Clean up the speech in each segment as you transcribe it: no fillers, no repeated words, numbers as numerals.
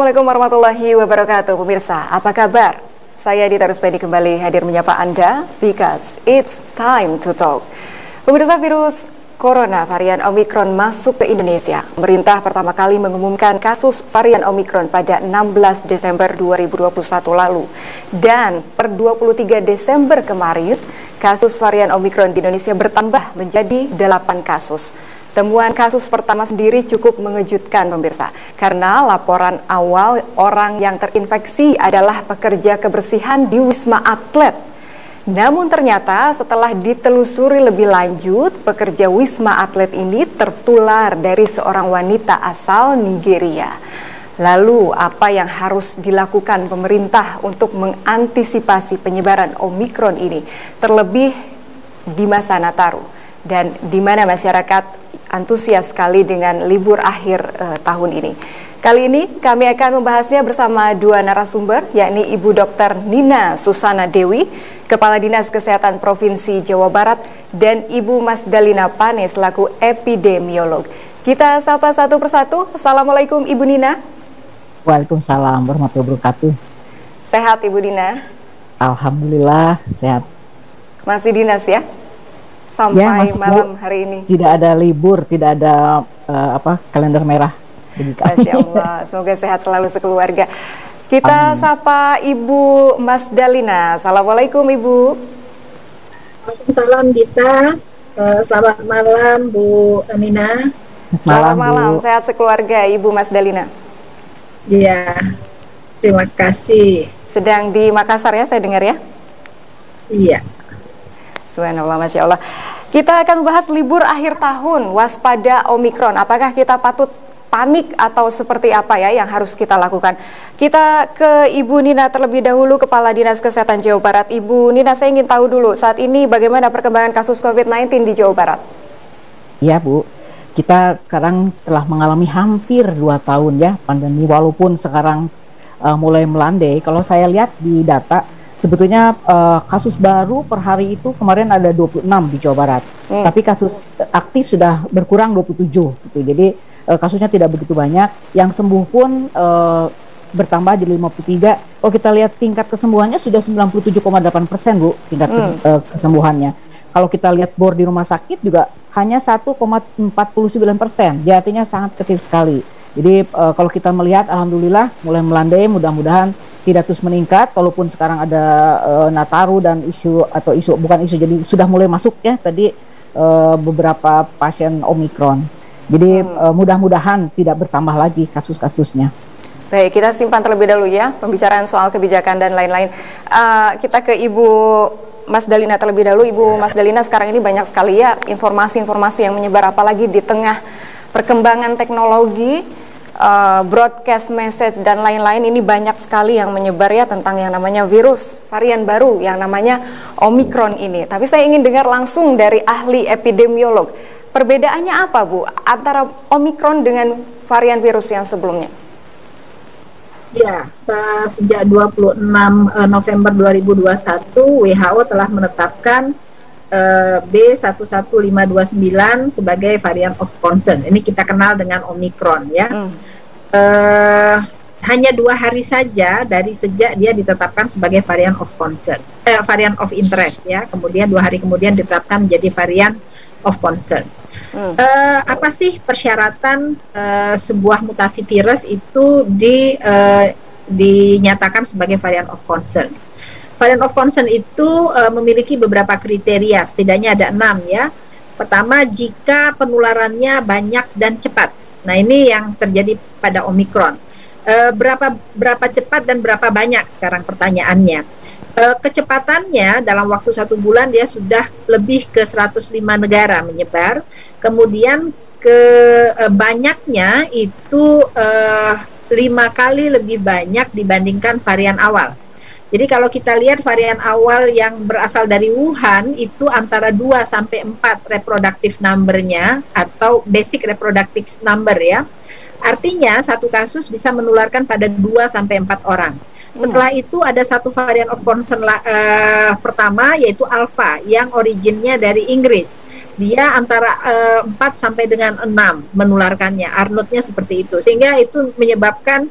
Assalamualaikum warahmatullahi wabarakatuh. Pemirsa, apa kabar? Saya Dita Ruspedi kembali hadir menyapa Anda because it's time to talk. Pemirsa, virus Corona varian Omicron masuk ke Indonesia. Pemerintah pertama kali mengumumkan kasus varian Omicron pada 16 Desember 2021 lalu. Dan per 23 Desember kemarin, kasus varian Omicron di Indonesia bertambah menjadi 8 kasus. Temuan kasus pertama sendiri cukup mengejutkan pemirsa, karena laporan awal orang yang terinfeksi adalah pekerja kebersihan di Wisma Atlet. Namun ternyata setelah ditelusuri lebih lanjut, pekerja Wisma Atlet ini tertular dari seorang wanita asal Nigeria. Lalu apa yang harus dilakukan pemerintah untuk mengantisipasi penyebaran Omicron ini, terlebih di masa Nataru dan di mana masyarakat antusias sekali dengan libur akhir tahun ini. Kali ini kami akan membahasnya bersama dua narasumber, yakni Ibu Dr. Nina Susana Dewi, Kepala Dinas Kesehatan Provinsi Jawa Barat, dan Ibu Mas Dalina Pane selaku epidemiolog. Kita sapa satu persatu. Assalamualaikum Ibu Nina. Waalaikumsalam warahmatullahi wabarakatuh. Sehat Ibu Nina? Alhamdulillah sehat. Masih dinas ya? Sampai ya, malam hari ini. Tidak ada libur, tidak ada kalender merah. Masya Allah, semoga sehat selalu sekeluarga. Kita sapa Ibu Mas Dalina. Assalamualaikum Ibu. Waalaikumsalam Dita. Selamat malam Bu Nina. Selamat malam, sehat sekeluarga Ibu Mas Dalina. Iya, terima kasih. Sedang di Makassar ya, saya dengar ya? Iya. Subhanallah, Masya Allah. Kita akan membahas libur akhir tahun, waspada Omicron. Apakah kita patut panik atau seperti apa ya yang harus kita lakukan? Kita ke Ibu Nina terlebih dahulu, Kepala Dinas Kesehatan Jawa Barat. Ibu Nina, saya ingin tahu dulu saat ini bagaimana perkembangan kasus COVID-19 di Jawa Barat? Iya Bu, kita sekarang telah mengalami hampir 2 tahun ya pandemi, walaupun sekarang mulai melandai. Kalau saya lihat di data, sebetulnya kasus baru per hari itu kemarin ada 26 di Jawa Barat, tapi kasus aktif sudah berkurang 27 gitu. Jadi kasusnya tidak begitu banyak. Yang sembuh pun bertambah jadi 53. Kalau kita lihat tingkat kesembuhannya sudah 97,8% Bu, tingkat kesembuhannya. Kalau kita lihat bor di rumah sakit juga hanya 1,49%. Dia artinya sangat kecil sekali. Jadi kalau kita melihat, alhamdulillah mulai melandai, mudah-mudahan tidak terus meningkat. Walaupun sekarang ada Nataru dan jadi sudah mulai masuk ya tadi beberapa pasien Omicron. Jadi mudah-mudahan tidak bertambah lagi kasus-kasusnya. Baik, kita simpan terlebih dahulu ya pembicaraan soal kebijakan dan lain-lain. Kita ke Ibu Mas Dalina terlebih dahulu. Ibu Mas Dalina, sekarang ini banyak sekali ya informasi-informasi yang menyebar, apalagi di tengah perkembangan teknologi, broadcast message dan lain-lain. Ini banyak sekali yang menyebar ya tentang yang namanya virus varian baru yang namanya Omicron ini. Tapi saya ingin dengar langsung dari ahli epidemiolog. Perbedaannya apa Bu antara Omicron dengan varian virus yang sebelumnya? Ya, sejak 26 November 2021 WHO telah menetapkan B11529 sebagai varian of concern. Ini kita kenal dengan Omicron ya. Hanya 2 hari saja dari sejak dia ditetapkan sebagai varian of concern, varian of interest ya. Kemudian 2 hari kemudian ditetapkan menjadi varian of concern. Apa sih persyaratan sebuah mutasi virus itu dinyatakan sebagai varian of concern? Varian of concern itu memiliki beberapa kriteria, setidaknya ada 6 ya. Pertama, jika penularannya banyak dan cepat. Nah, ini yang terjadi pada Omicron. Berapa cepat dan berapa banyak sekarang pertanyaannya. Kecepatannya dalam waktu 1 bulan dia sudah lebih ke 105 negara menyebar. Kemudian banyaknya itu 5 kali lebih banyak dibandingkan varian awal. Jadi kalau kita lihat varian awal yang berasal dari Wuhan itu antara 2 sampai 4 reproductive number-nya atau basic reproductive number ya. Artinya satu kasus bisa menularkan pada 2 sampai 4 orang. Setelah itu ada satu varian of concern pertama, yaitu Alpha yang originnya dari Inggris. Dia antara 4 sampai dengan 6 menularkannya, R0-nya seperti itu. Sehingga itu menyebabkan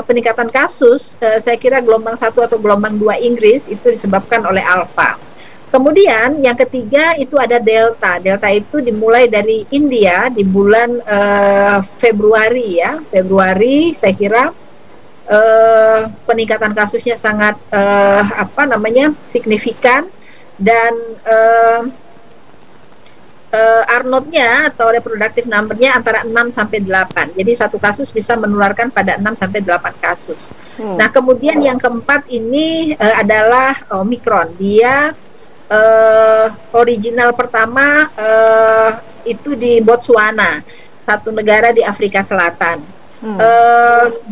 peningkatan kasus, saya kira gelombang 1 atau gelombang 2 Inggris itu disebabkan oleh Alpha. Kemudian yang ketiga itu ada Delta. Delta itu dimulai dari India di bulan Februari ya. Februari saya kira peningkatan kasusnya sangat signifikan, dan R0-nya atau reproductive number-nya antara 6 sampai 8. Jadi satu kasus bisa menularkan pada 6 sampai 8 kasus. Nah, kemudian yang keempat ini adalah Omicron. Dia original pertama itu di Botswana, satu negara di Afrika Selatan.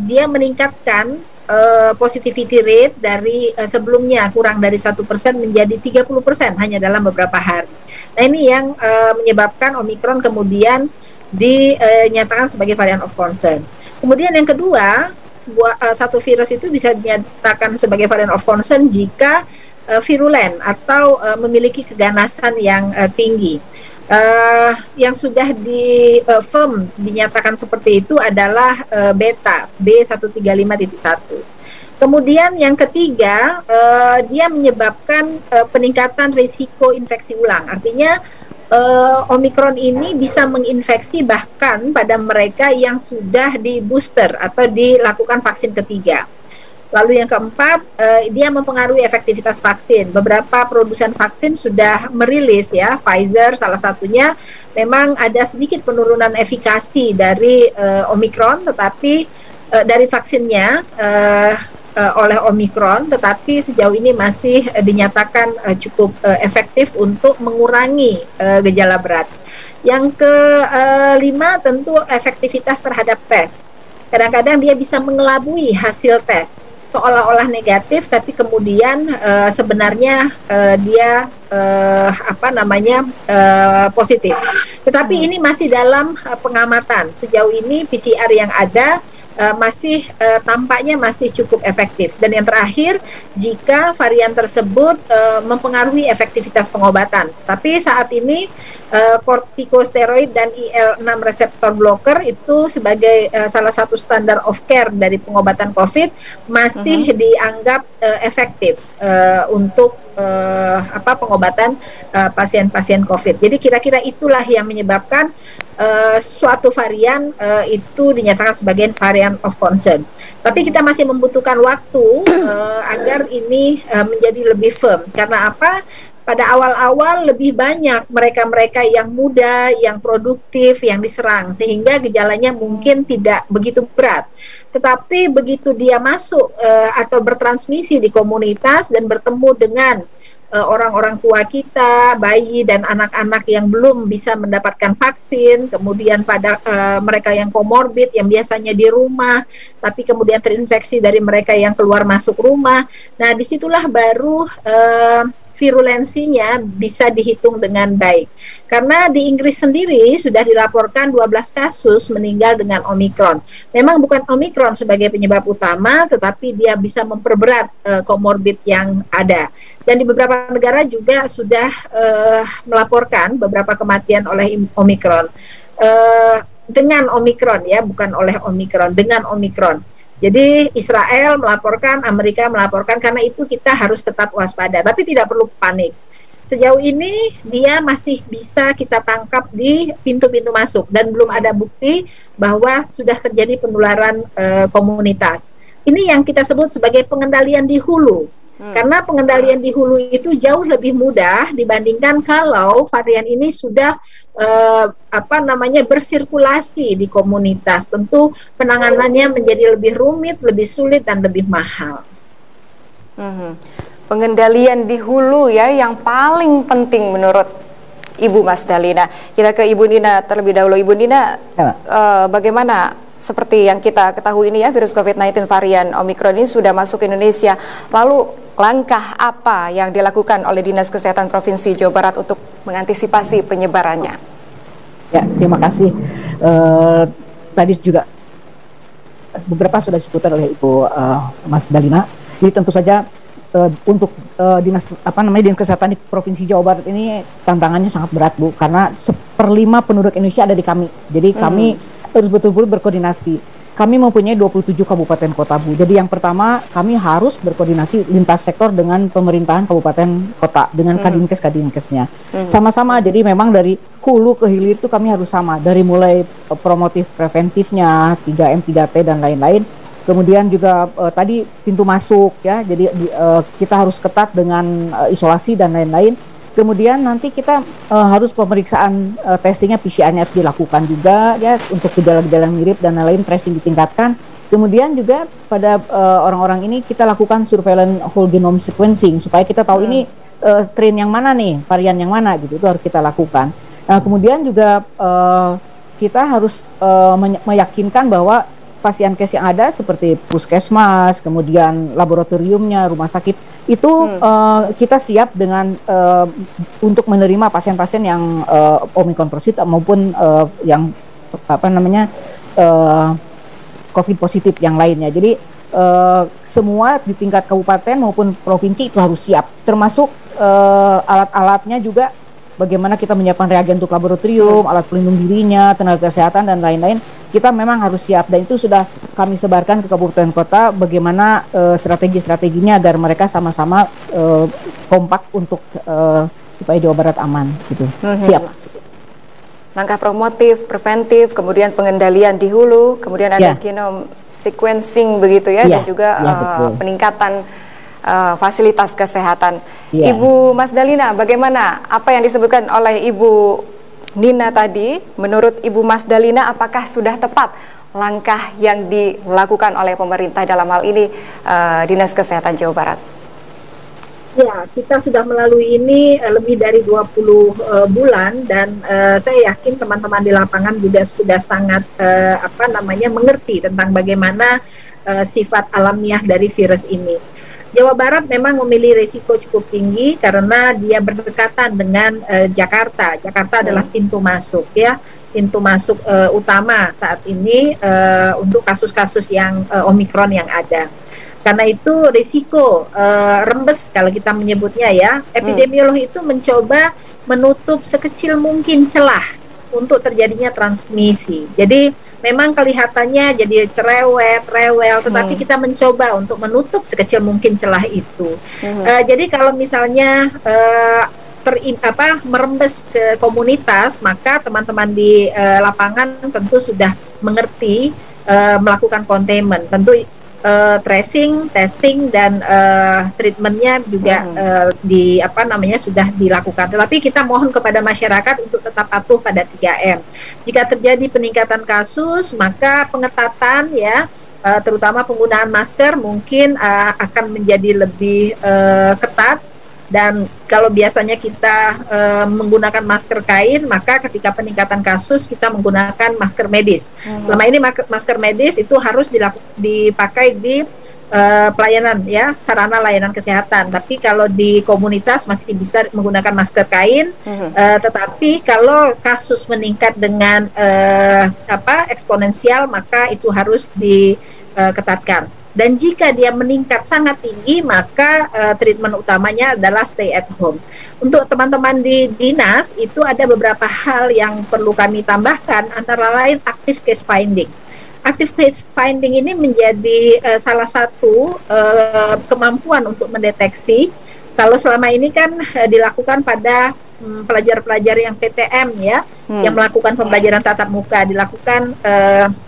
Dia meningkatkan positivity rate dari sebelumnya kurang dari 1% menjadi 30% hanya dalam beberapa hari. Nah, ini yang menyebabkan Omicron kemudian dinyatakan sebagai varian of concern. Kemudian yang kedua, satu virus itu bisa dinyatakan sebagai varian of concern jika virulen atau memiliki keganasan yang tinggi. Yang sudah dinyatakan seperti itu adalah beta B135.1. Kemudian yang ketiga, dia menyebabkan peningkatan risiko infeksi ulang. Artinya Omicron ini bisa menginfeksi bahkan pada mereka yang sudah di booster atau dilakukan vaksin ketiga. Lalu yang keempat, dia mempengaruhi efektivitas vaksin. Beberapa produsen vaksin sudah merilis ya, Pfizer salah satunya, memang ada sedikit penurunan efikasi dari Omicron, tetapi dari vaksinnya oleh Omicron, tetapi sejauh ini masih dinyatakan cukup efektif untuk mengurangi gejala berat. Yang kelima tentu efektivitas terhadap tes. Kadang-kadang dia bisa mengelabui hasil tes, seolah-olah negatif, tapi kemudian sebenarnya dia positif. Tetapi ini masih dalam pengamatan. Sejauh ini PCR yang ada tampaknya masih cukup efektif. Dan yang terakhir, jika varian tersebut mempengaruhi efektivitas pengobatan. Tapi saat ini kortikosteroid dan IL-6 reseptor blocker itu sebagai salah satu standar of care dari pengobatan COVID masih dianggap efektif untuk pengobatan pasien-pasien COVID. Jadi kira-kira itulah yang menyebabkan suatu varian itu dinyatakan sebagai varian of concern. Tapi kita masih membutuhkan waktu agar ini menjadi lebih firm. Karena apa? Pada awal-awal lebih banyak mereka-mereka yang muda, yang produktif, yang diserang, sehingga gejalanya mungkin tidak begitu berat. Tetapi begitu dia masuk atau bertransmisi di komunitas dan bertemu dengan orang-orang tua kita, bayi dan anak-anak yang belum bisa mendapatkan vaksin, kemudian pada mereka yang komorbid yang biasanya di rumah, tapi kemudian terinfeksi dari mereka yang keluar masuk rumah. Nah, disitulah baru virulensinya bisa dihitung dengan baik. Karena di Inggris sendiri sudah dilaporkan 12 kasus meninggal dengan Omicron. Memang bukan Omicron sebagai penyebab utama, tetapi dia bisa memperberat komorbid yang ada. Dan di beberapa negara juga sudah melaporkan beberapa kematian oleh Omicron. Dengan Omicron ya, bukan oleh Omicron, dengan Omicron. Jadi Israel melaporkan, Amerika melaporkan, karena itu kita harus tetap waspada, tapi tidak perlu panik. Sejauh ini dia masih bisa kita tangkap di pintu-pintu masuk dan belum ada bukti bahwa sudah terjadi penularan komunitas. Ini yang kita sebut sebagai pengendalian di hulu. Karena pengendalian di hulu itu jauh lebih mudah dibandingkan kalau varian ini sudah bersirkulasi di komunitas. Tentu penanganannya menjadi lebih rumit, lebih sulit dan lebih mahal. Pengendalian di hulu ya yang paling penting menurut Ibu Mas Dalina. Kita ke Ibu Nina terlebih dahulu. Ibu Nina, bagaimana? Seperti yang kita ketahui ini ya, virus COVID-19 varian Omicron ini sudah masuk ke Indonesia. Lalu langkah apa yang dilakukan oleh Dinas Kesehatan Provinsi Jawa Barat untuk mengantisipasi penyebarannya? Ya, terima kasih. Tadi juga beberapa sudah disebutkan oleh Ibu Mas Dalina. Jadi tentu saja untuk Dinas Kesehatan di Provinsi Jawa Barat ini tantangannya sangat berat, Bu, karena 1/5 penduduk Indonesia ada di kami. Jadi kami harus betul-betul berkoordinasi. kami mempunyai 27 kabupaten kota, Bu. Jadi yang pertama kami harus berkoordinasi lintas sektor dengan pemerintahan kabupaten kota, dengan kadinkes-kadinkesnya. Sama-sama, jadi memang dari hulu ke hilir itu kami harus sama. Dari mulai promotif preventifnya, 3M, 3T, dan lain-lain. Kemudian juga tadi pintu masuk ya, jadi kita harus ketat dengan isolasi dan lain-lain. Kemudian nanti kita harus pemeriksaan testingnya, PCR-nya harus dilakukan juga ya, untuk gejala-gejala mirip dan lain-lain, tracing ditingkatkan. Kemudian juga pada orang-orang ini kita lakukan surveillance whole genome sequencing supaya kita tahu ini strain yang mana nih, varian yang mana gitu, itu harus kita lakukan. Nah, kemudian juga kita harus meyakinkan bahwa pasien case yang ada seperti puskesmas, kemudian laboratoriumnya, rumah sakit itu kita siap dengan untuk menerima pasien-pasien yang Omicron positif maupun yang COVID positif yang lainnya. Jadi semua di tingkat kabupaten maupun provinsi itu harus siap, termasuk alat-alatnya juga. Bagaimana kita menyiapkan reagen untuk laboratorium, alat pelindung dirinya, tenaga kesehatan, dan lain-lain. Kita memang harus siap, dan itu sudah kami sebarkan ke kabupaten kota bagaimana strategi-strateginya agar mereka sama-sama kompak untuk supaya Jawa Barat aman gitu. Siap. Langkah promotif, preventif, kemudian pengendalian di hulu, kemudian ada genome sequencing begitu ya, dan juga peningkatan fasilitas kesehatan. Ibu Mas Dalina, bagaimana apa yang disebutkan oleh Ibu Nina tadi? Menurut Ibu Mas Dalina, apakah sudah tepat langkah yang dilakukan oleh pemerintah, dalam hal ini Dinas Kesehatan Jawa Barat? Ya, kita sudah melalui ini lebih dari 20 bulan, dan saya yakin teman-teman di lapangan juga sudah sangat mengerti tentang bagaimana sifat alamiah dari virus ini. Jawa Barat memang memilih risiko cukup tinggi karena dia berdekatan dengan Jakarta. Jakarta adalah pintu masuk ya, pintu masuk utama saat ini untuk kasus-kasus yang Omicron yang ada. Karena itu risiko rembes kalau kita menyebutnya ya, epidemiolog itu mencoba menutup sekecil mungkin celah untuk terjadinya transmisi. Jadi memang kelihatannya jadi cerewet, rewel, tetapi kita mencoba untuk menutup sekecil mungkin celah itu. Jadi kalau misalnya merembes ke komunitas, maka teman-teman di lapangan tentu sudah mengerti melakukan containment. Tentu tracing, testing, dan treatmentnya juga sudah dilakukan. Tetapi kita mohon kepada masyarakat untuk tetap patuh pada 3M. Jika terjadi peningkatan kasus, maka pengetatan ya, terutama penggunaan masker mungkin akan menjadi lebih ketat. Dan kalau biasanya kita menggunakan masker kain, maka ketika peningkatan kasus kita menggunakan masker medis. Selama ini masker medis itu harus dipakai di pelayanan ya, sarana layanan kesehatan. Tapi kalau di komunitas masih bisa menggunakan masker kain. Tetapi kalau kasus meningkat dengan eksponensial, maka itu harus diketatkan. Dan jika dia meningkat sangat tinggi, maka treatment utamanya adalah stay at home. Untuk teman-teman di dinas, itu ada beberapa hal yang perlu kami tambahkan, antara lain active case finding. Active case finding ini menjadi salah satu kemampuan untuk mendeteksi. Kalau selama ini kan dilakukan pada pelajar-pelajar yang PTM ya, yang melakukan pembelajaran tatap muka, dilakukan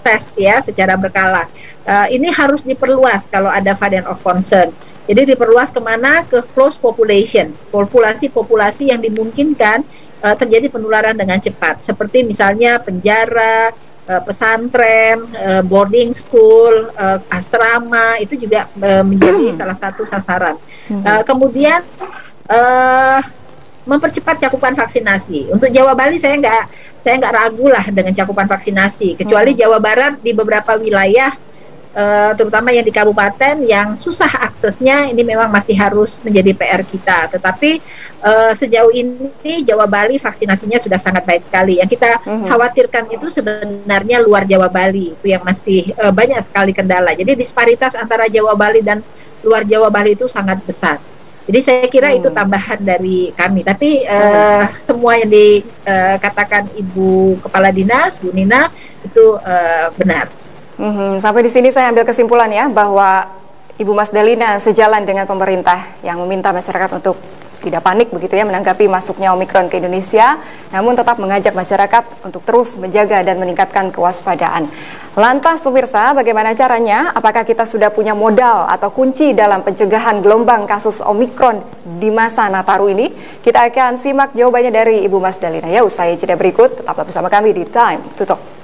tes ya secara berkala. Ini harus diperluas kalau ada variant of concern. Jadi diperluas kemana? Ke close population, populasi yang dimungkinkan terjadi penularan dengan cepat. Seperti misalnya penjara, pesantren, boarding school, asrama, itu juga menjadi salah satu sasaran. Kemudian mempercepat cakupan vaksinasi. Untuk Jawa Bali saya nggak ragu lah dengan cakupan vaksinasi, kecuali Jawa Barat di beberapa wilayah, terutama yang di kabupaten yang susah aksesnya, ini memang masih harus menjadi PR kita. Tetapi sejauh ini Jawa Bali vaksinasinya sudah sangat baik sekali. Yang kita khawatirkan itu sebenarnya luar Jawa Bali, itu yang masih banyak sekali kendala. Jadi disparitas antara Jawa Bali dan luar Jawa Bali itu sangat besar. Jadi saya kira itu tambahan dari kami. Tapi semua yang dikatakan Ibu Kepala Dinas, Bu Nina, itu benar. Sampai di sini saya ambil kesimpulan ya bahwa Ibu Mas Dalina sejalan dengan pemerintah yang meminta masyarakat untuk tidak panik begitu ya menanggapi masuknya Omikron ke Indonesia, namun tetap mengajak masyarakat untuk terus menjaga dan meningkatkan kewaspadaan. Lantas pemirsa, bagaimana caranya? Apakah kita sudah punya modal atau kunci dalam pencegahan gelombang kasus Omikron di masa Nataru ini? Kita akan simak jawabannya dari Ibu Mas Dalina ya usai jeda berikut. Tetaplah bersama kami di Time to Talk.